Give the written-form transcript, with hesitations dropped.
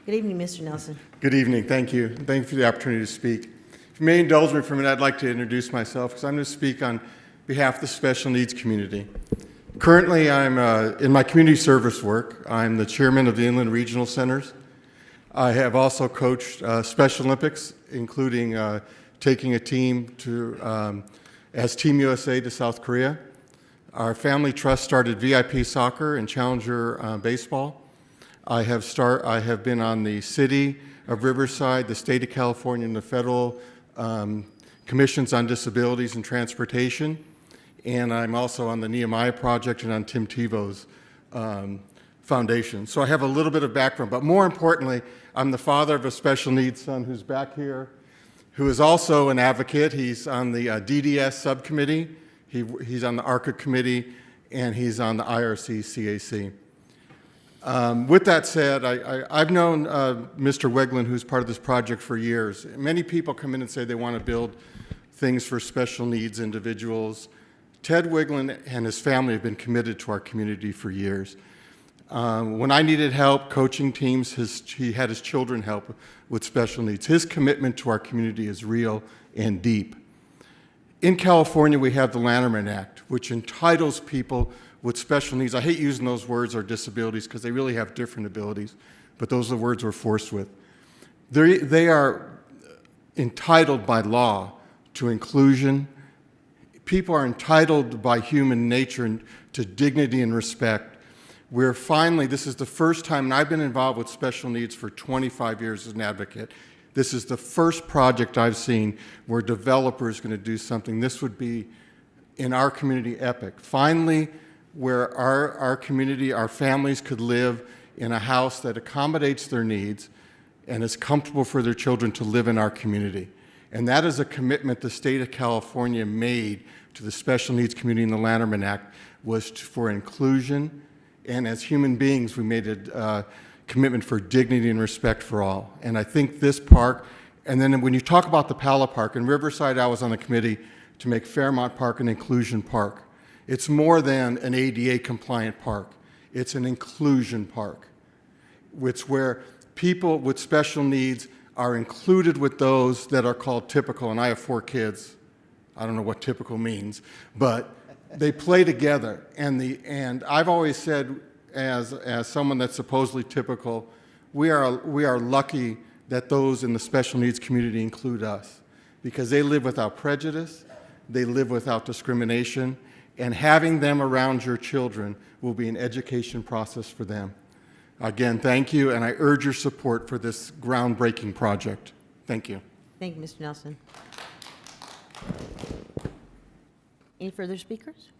Good evening, Mr. Nelson. Good evening. Thank you. Thank you for the opportunity to speak. If you may indulge me for a minute, I'd like to introduce myself because I'm going to speak on behalf of the special needs community. Currently, I'm in my community service work. I'm the chairman of the Inland Regional Centers. I have also coached Special Olympics, including taking a team to, as Team USA to South Korea. Our family trust started VIP soccer and Challenger baseball. I have been on the City of Riverside, the State of California, and the Federal Commissions on Disabilities and Transportation. And I'm also on the Nehemiah Project and on Tim Tebow's foundation. So I have a little bit of background, but more importantly, I'm the father of a special needs son who's back here, who is also an advocate. He's on the DDS subcommittee, he's on the ARCA committee, and he's on the IRC CAC. With that said, I've known Mr. Weglin, who's part of this project, for years. Many people come in and say they want to build things for special needs individuals. Ted Weglin and his family have been committed to our community for years. When I needed help coaching teams, he had his children help with special needs. His commitment to our community is real and deep. In California, we have the Lanterman Act, which entitles people with special needs. I hate using those words or disabilities because they really have different abilities, but those are the words we're forced with. They are entitled by law to inclusion. People are entitled by human nature to dignity and respect. We're finally, this is the first time, and I've been involved with special needs for 25 years as an advocate. This is the first project I've seen where a developer is going to do something. This would be, in our community, epic. Finally, where our community, our families could live in a house that accommodates their needs and is comfortable for their children to live in our community. And that is a commitment the state of California made to the special needs community in the Lanterman Act, was for inclusion. And as human beings, we made a commitment for dignity and respect for all. And I think this park, and then when you talk about the Pala Park, in Riverside, I was on the committee to make Fairmont Park an inclusion park. It's more than an ADA compliant park. It's an inclusion park. It's where people with special needs are included with those that are called typical. And I have 4 kids. I don't know what typical means, but they play together. And I've always said, as someone that's supposedly typical, we are lucky that those in the special needs community include us, because they live without prejudice, they live without discrimination, and having them around your children will be an education process for them. Again, thank you, and I urge your support for this groundbreaking project. Thank you. Thank you, Mr. Nelson. Any further speakers?